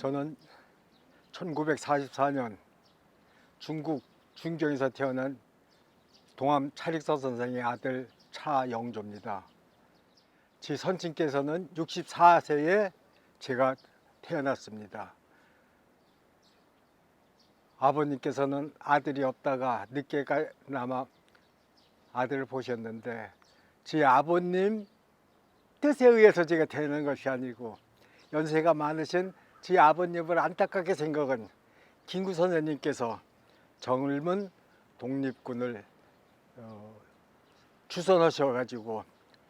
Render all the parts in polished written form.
저는 1944년 중국 중경에서 태어난 동암 차릭서 선생의 아들 차영조입니다. 제 선친께서는 64세에 제가 태어났습니다. 아버님께서는 아들이 없다가 늦게나마 아들을 보셨는데 제 아버님 뜻에 의해서 제가 태어난 것이 아니고 연세가 많으신 제 아버님을 안타깝게 생각한 김구 선생님께서 젊은 독립군을 추선하셔가지고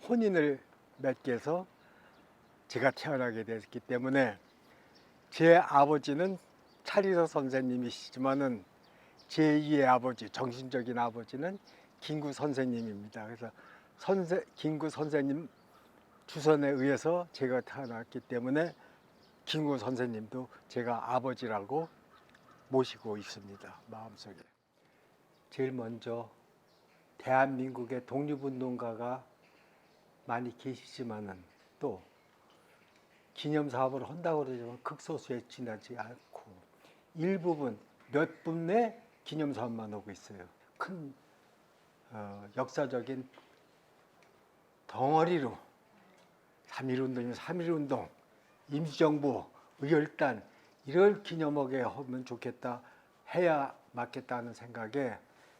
혼인을 맺게 해서 제가 태어나게 됐기 때문에 제 아버지는 차리서 선생님이시지만은 제2의 아버지, 정신적인 아버지는 김구 선생님입니다. 그래서 김구 선생님 주선에 의해서 제가 태어났기 때문에 김구 선생님도 제가 아버지라고 모시고 있습니다. 마음속에. 제일 먼저 대한민국의 독립운동가가 많이 계시지만은 또 기념사업을 한다고 그러지만 극소수에 지나지 않고 일부분 몇 분의 기념사업만 하고 있어요. 큰 역사적인 덩어리로 3.1운동이면 3.1운동, 임시정부, 의열단 이걸 기념하게 하면 좋겠다, 해야 맞겠다는 생각에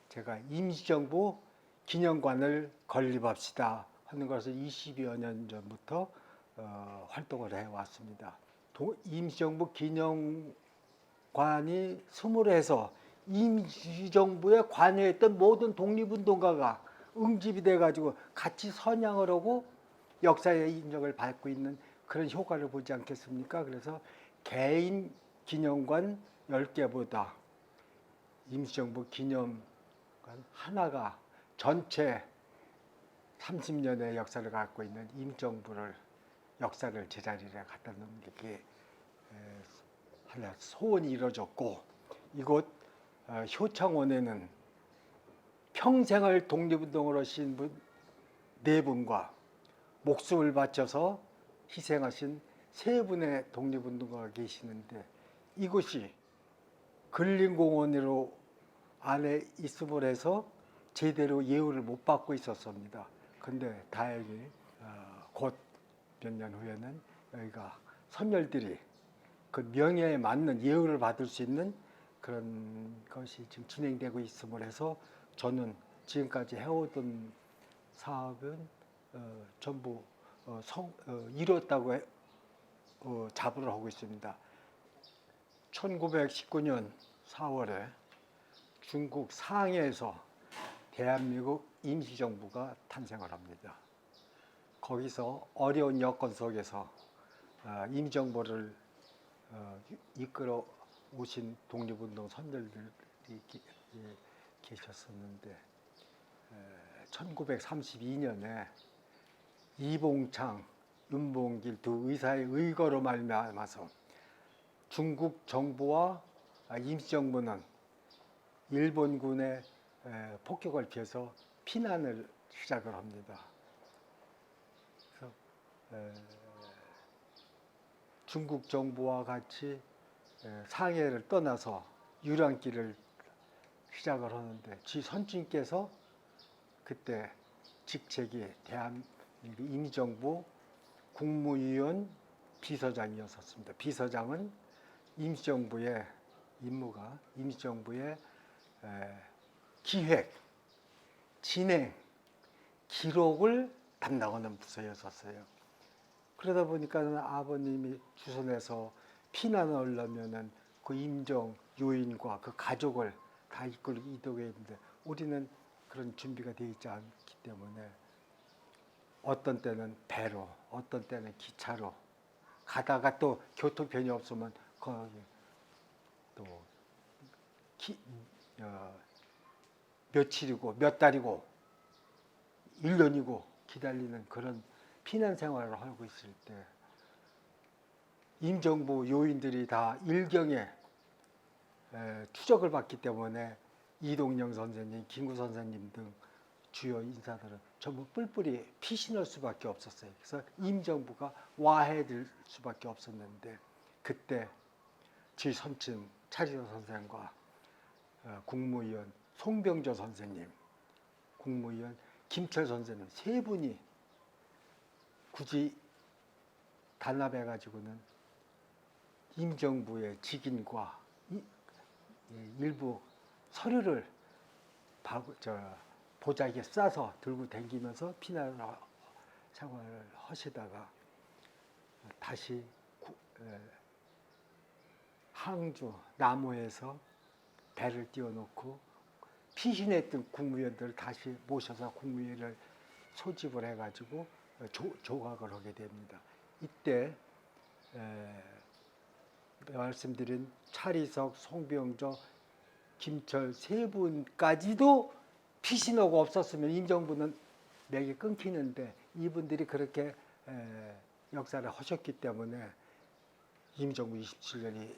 제가 임시정부 기념관을 건립합시다 하는 것을 20여 년 전부터 활동을 해왔습니다. 임시정부 기념관이 스물해서 임시정부에 관여했던 모든 독립운동가가 응집이 돼가지고 같이 선양을 하고 역사의 인정을 받고 있는 그런 효과를 보지 않겠습니까? 그래서 개인 기념관 10개보다 임시정부 기념관 하나가 전체 30년의 역사를 갖고 있는 임시정부를 역사를 제자리에 갖다 놓는 게 하나 소원이 이루어졌고, 이곳 효창원에는 평생을 독립운동을 하신 분 4분과 목숨을 바쳐서 희생하신 3분의 독립운동가가 계시는데 이곳이 근린공원으로 안에 있음을 해서 제대로 예우를 못 받고 있었습니다. 근데 다행히 곧 몇 년 후에는 여기가 선열들이 그 명예에 맞는 예우를 받을 수 있는 그런 것이 지금 진행되고 있음을 해서 저는 지금까지 해오던 사업은 전부 이뤘다고 자부를 하고 있습니다. 1919년 4월에 중국 상해에서 대한민국 임시정부가 탄생을 합니다. 거기서 어려운 여건 속에서 임시정부를 이끌어 오신 독립운동 선열들이 계셨었는데 1932년에 이봉창, 윤봉길 두 의사의 의거로 말미암아서 중국 정부와 임시정부는 일본군의 폭격을 피해서 피난을 시작을 합니다. 그래서 중국 정부와 같이 상해를 떠나서 유랑길을 시작을 하는데 지 선친께서 그때 직책이 대한민국 임시정부 국무위원 비서장이었습니다. 비서장은 임시정부의 임무가 임시정부의 기획, 진행, 기록을 담당하는 부서였었어요. 그러다 보니까 아버님이 주선해서 피난을 하려면은 그 임정 요인과 그 가족을 다 이끌고 이동해야 했는데 우리는 그런 준비가 되어 있지 않기 때문에 어떤 때는 배로, 어떤 때는 기차로 가다가 또 교통편이 없으면 거기 또 며칠이고 몇 달이고 1년이고 기다리는 그런 피난 생활을 하고 있을 때 임정부 요인들이 다 일경에 추적을 받기 때문에 이동영 선생님, 김구 선생님 등 주요 인사들은 전부 뿔뿔이 피신할 수밖에 없었어요. 그래서 임정부가 와해될 수밖에 없었는데 그때 지선친 차리도 선생과 국무위원 송병조 선생님, 국무위원 김철 선생님 세 분이 굳이 단합해가지고는 임정부의 직인과 일부 서류를 보자기에 싸서 들고 다니면서 피난을 생활을 하시다가 다시 항주 남호에서 배를 띄워놓고 피신했던 국무위원들을 다시 모셔서 국무회의를 소집을 해가지고 조각을 하게 됩니다. 이때 말씀드린 차리석, 송병조, 김철 세 분까지도 피신하고 없었으면 임정부는 맥이 끊기는데 이분들이 그렇게 역사를 하셨기 때문에 임정부 27년이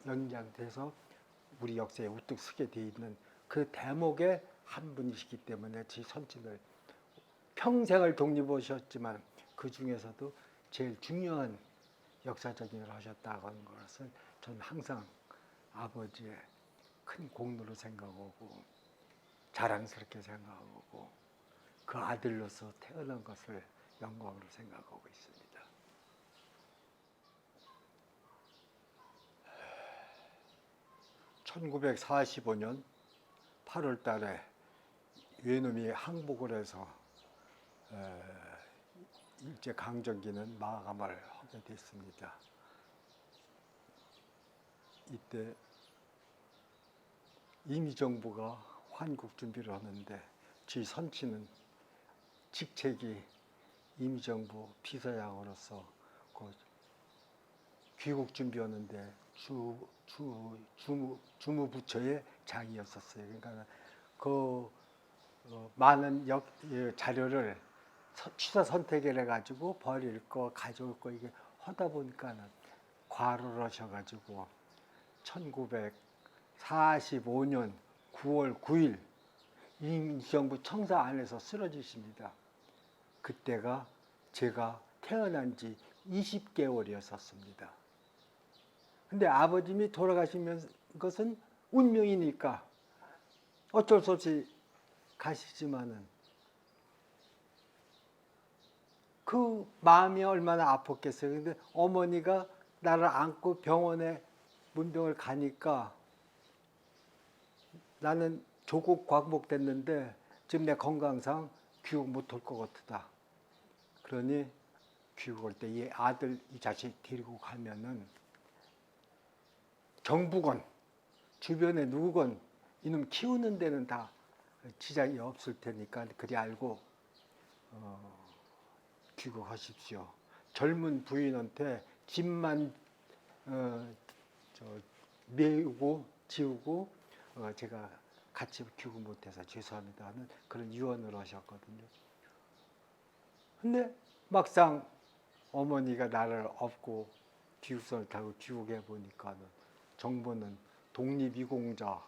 연장돼서 우리 역사에 우뚝 서게 돼 있는 그 대목의 한 분이시기 때문에 지선친을 평생을 독립하셨지만 그 중에서도 제일 중요한 역사적인 일을 하셨다고 하는 것을 저는 항상 아버지의 큰 공로로 생각하고 자랑스럽게 생각하고 그 아들로서 태어난 것을 영광으로 생각하고 있습니다. 1945년 8월 달에 외놈이 항복을 해서 일제강점기는 마감을 하게 됐습니다. 이때 임의정부가 환국 준비를 하는데 지선친은 직책이 임의정부 비서장으로서 그 귀국 준비하는데 주무부처의 장이었었어요. 그러니까 그 많은 자료를 취사 선택을 해가지고 버릴 거 가져올 거 이게 하다 보니까는 과로를 하셔가지고 1945년 9월 9일 임시정부 청사 안에서 쓰러지십니다. 그때가 제가 태어난 지 20개월이었었습니다. 근데 아버님이 돌아가시는 것은 운명이니까 어쩔 수 없이 가시지만은 그 마음이 얼마나 아팠겠어요. 근데 어머니가 나를 안고 병원에 문병을 가니까 나는 조국 광복됐는데 지금 내 건강상 귀국 못할 것 같다. 그러니 귀국할 때 이 아들, 이 자식 데리고 가면은 정부건 주변에 누구건 이놈 키우는 데는 다 지장이 없을 테니까 그리 알고 귀국하십시오. 젊은 부인한테 집만 메우고 지우고 제가 같이 귀국 못해서 죄송합니다 하는 그런 유언을 하셨거든요. 근데 막상 어머니가 나를 업고 기숙사를 타고 귀국해 보니까는 정부는 독립이공자를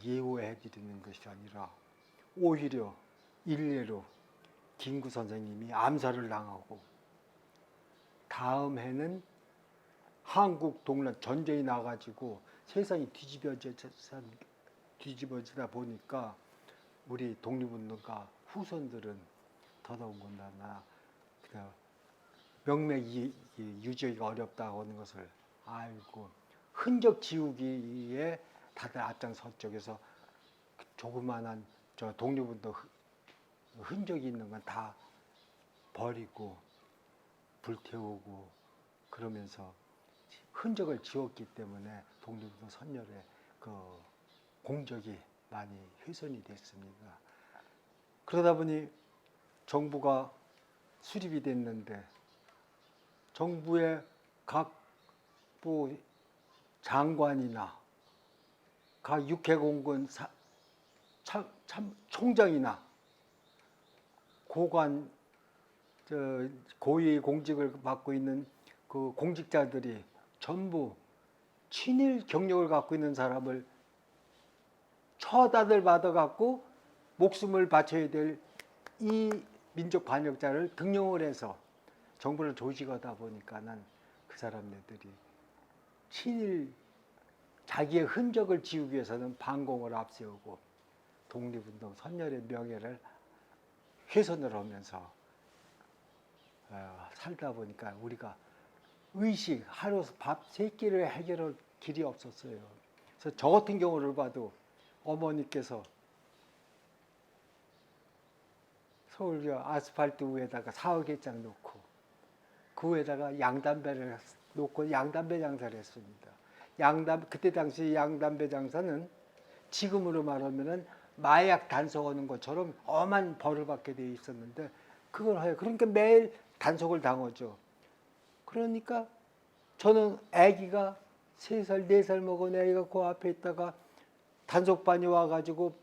예우해 드리는 것이 아니라 오히려 일례로 김구 선생님이 암살을 당하고 다음 해는 한국 동란 전쟁이 나가지고 세상이 뒤집어지다 보니까 우리 독립운동가 후손들은 더더군다나 명맥이 유지하기가 어렵다고 하는 것을 알고 흔적 지우기에 다들 앞장선 쪽에서 조그만한 독립운동 흔적이 있는 건 다 버리고 불태우고 그러면서 흔적을 지웠기 때문에 독립운동 선열의 그 공적이 많이 훼손이 됐습니다. 그러다 보니 정부가 수립이 됐는데 정부의 각 장관이나 각 육해공군 총장이나 고관 고위 공직을 맡고 있는 그 공직자들이 전부 친일 경력을 갖고 있는 사람을 처단을 받아갖고 목숨을 바쳐야 될 이 민족 반역자를 등용을 해서 정부를 조직하다 보니까는 그 사람네들이 친일 자기의 흔적을 지우기 위해서는 반공을 앞세우고 독립운동 선열의 명예를 훼손을 하면서 살다 보니까 우리가 의식, 하루 밥 세 끼를 해결할 길이 없었어요. 그래서 저 같은 경우를 봐도 어머니께서 서울 아스팔트 위에다가 사업개장 놓고 그 위에다가 양담배를 놓고 양담배 장사를 했습니다. 그때 당시 양담배 장사는 지금으로 말하면은 마약 단속하는 것처럼 엄한 벌을 받게 되어 있었는데 그걸 해요. 그러니까 매일 단속을 당하죠. 그러니까 저는 아기가 3살, 4살 먹은 아기가 그 앞에 있다가 단속반이 와가지고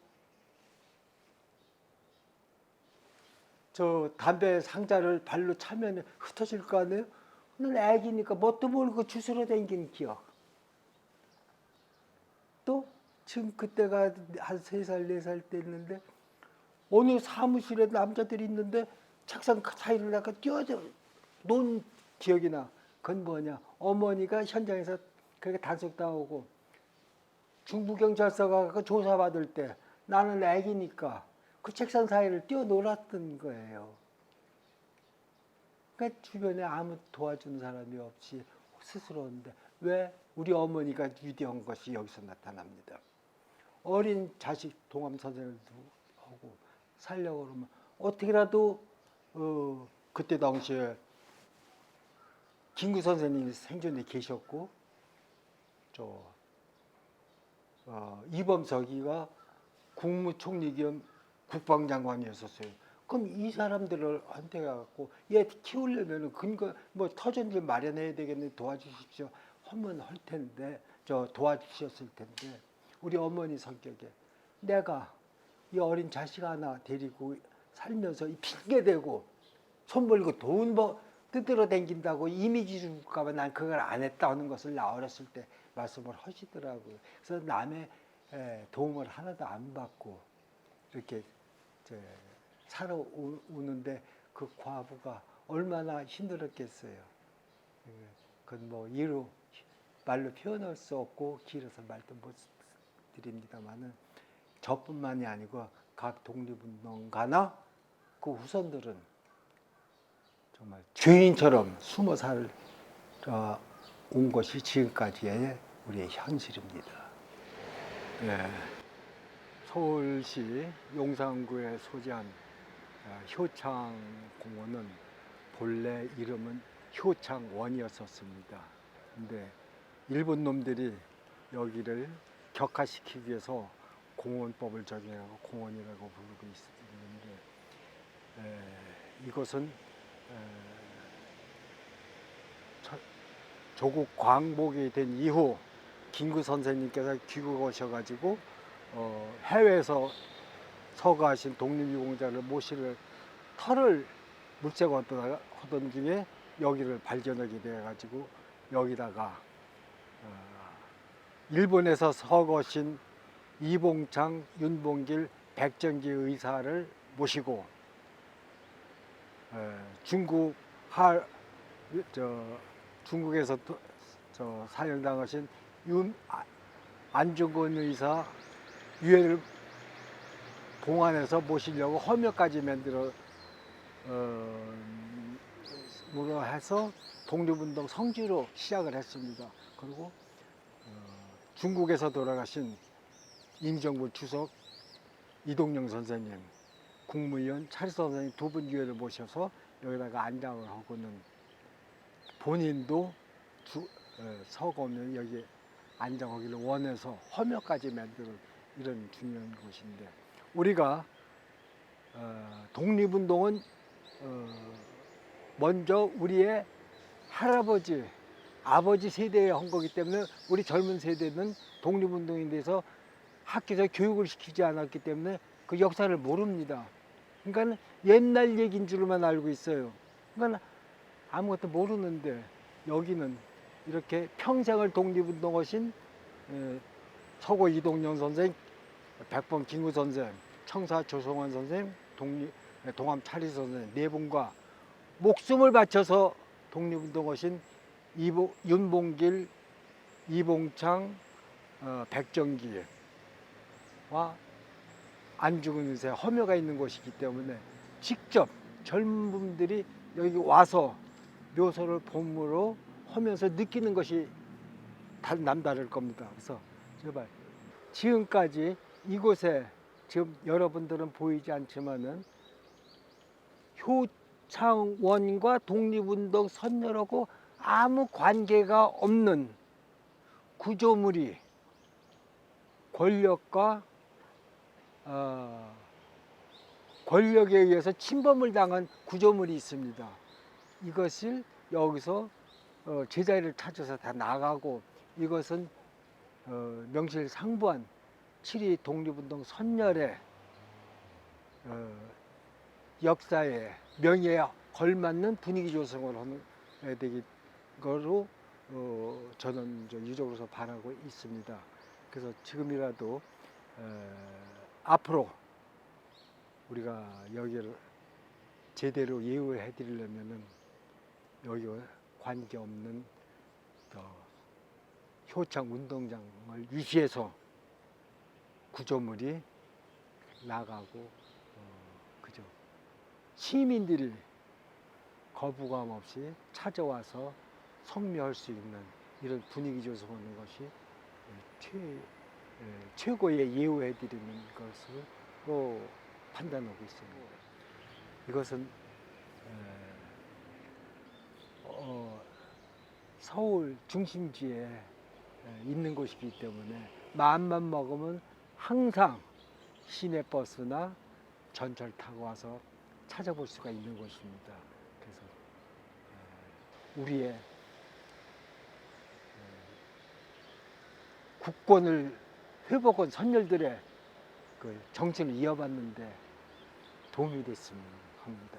저 담배 상자를 발로 차면 흩어질 거 아니에요? 는 아기니까 뭣도 모르고 주스러 댕긴 기억. 또 지금 그때가 한 3살, 4살 때였는데 어느 사무실에 남자들이 있는데 책상 사이를 나가 뛰어져 논 기억이 나. 그건 뭐냐? 어머니가 현장에서 그렇게 단속당하고 중부경찰서가 가서 조사받을 때 나는 애기니까 그 책상 사이를 뛰어놀았던 거예요. 그러니까 주변에 아무 도와주는 사람이 없이 스스로 하는데 왜 우리 어머니가 위대한 것이 여기서 나타납니다. 어린 자식 동암 선생을 하고 살려고 그러면 어떻게라도 그때 당시에 김구 선생님이 생존에 계셨고 이범석이가 국무총리 겸 국방장관이었었어요. 그럼 이 사람들을 한테 가갖고 얘 키우려면 근거 뭐 터전지 마련해야 되겠네 도와주십시오 하면 할 텐데 도와주셨을 텐데 우리 어머니 성격에 내가 이 어린 자식 하나 데리고 살면서 핑계대고 손 벌고 돈 뜯으러 댕긴다고 이미지 줄까 봐 난 그걸 안 했다 하는 것을 나 어렸을 때 말씀을 하시더라고요. 그래서 남의 도움을 하나도 안 받고 이렇게 살아오는데 그 과부가 얼마나 힘들었겠어요. 그건 뭐 말로 표현할 수 없고 길어서 말도 못 드립니다만은 저뿐만이 아니고 각 독립운동가나 그 후손들은 정말 죄인처럼 숨어 살온 것이 지금까지의 우리의 현실입니다. 네. 서울시 용산구에 소재한 효창공원은 본래 이름은 효창원이었었습니다. 근데 일본 놈들이 여기를 격화시키기 위해서 공원법을 적용하고 공원이라고 부르고 있는데 이것은 조국 광복이 된 이후 김구 선생님께서 귀국하셔가지고 해외에서 서거하신 독립유공자를 모실 터를 물색하던 중에 여기를 발견하게 돼가지고 여기다가 일본에서 서거신 이봉창, 윤봉길, 백정기 의사를 모시고 중국에서 사형당하신 안중근 의사 유해를 봉안해서 모시려고 허묘까지 만들어 해서 독립운동 성지로 시작을 했습니다. 그리고 중국에서 돌아가신 임정부 주석 이동영 선생님, 국무위원 차리서 선생님 두 분 유해를 모셔서 여기다가 안장을 하고는 본인도 서거면 여기 안장하기를 원해서 허묘까지 만드는 이런 중요한 곳인데 우리가 독립운동은 먼저 우리의 할아버지, 아버지 세대에 한 거기 때문에 우리 젊은 세대는 독립운동에 대해서 학교에서 교육을 시키지 않았기 때문에 그 역사를 모릅니다. 그러니까 옛날 얘기인 줄만 알고 있어요. 그러니까 아무것도 모르는데 여기는 이렇게 평생을 독립운동하신 서고 이동영 선생, 백범 김구 선생, 청사 조성환 선생, 동암 차리서 선생 네 분과 목숨을 바쳐서 독립운동하신 윤봉길, 이봉창, 백정기와 안중근세 허묘가 있는 곳이기 때문에 직접 젊은 분들이 여기 와서 묘소를 봄으로 하면서 느끼는 것이 남다를 겁니다. 그래서 제발 지금까지 이곳에 지금 여러분들은 보이지 않지만은 효창원과 독립운동 선열하고 아무 관계가 없는 구조물이 권력에 의해서 침범을 당한 구조물이 있습니다. 이것을 여기서 제자리를 찾아서 다 나가고 이것은 명실상부한 7.2 독립운동 선열의 역사에 명예에 걸맞는 분위기 조성을 해야 되기 거로 저는 유족으로서 바라고 있습니다. 그래서 지금이라도 앞으로 우리가 여기를 제대로 예우해 드리려면은 여기와 관계없는 효창 운동장을 유지해서 구조물이 나가고 그죠. 시민들이 거부감 없이 찾아와서 성묘할 수 있는 이런 분위기 조성하는 것이 최고의 예우해 드리는 것으로 판단하고 있습니다. 이것은 서울 중심지에 있는 곳이기 때문에 마음만 먹으면 항상 시내버스나 전철 타고 와서 찾아볼 수가 있는 곳입니다. 그래서 우리의 국권을 회복한 선열들의 그 정신을 이어받는데 도움이 됐으면 합니다.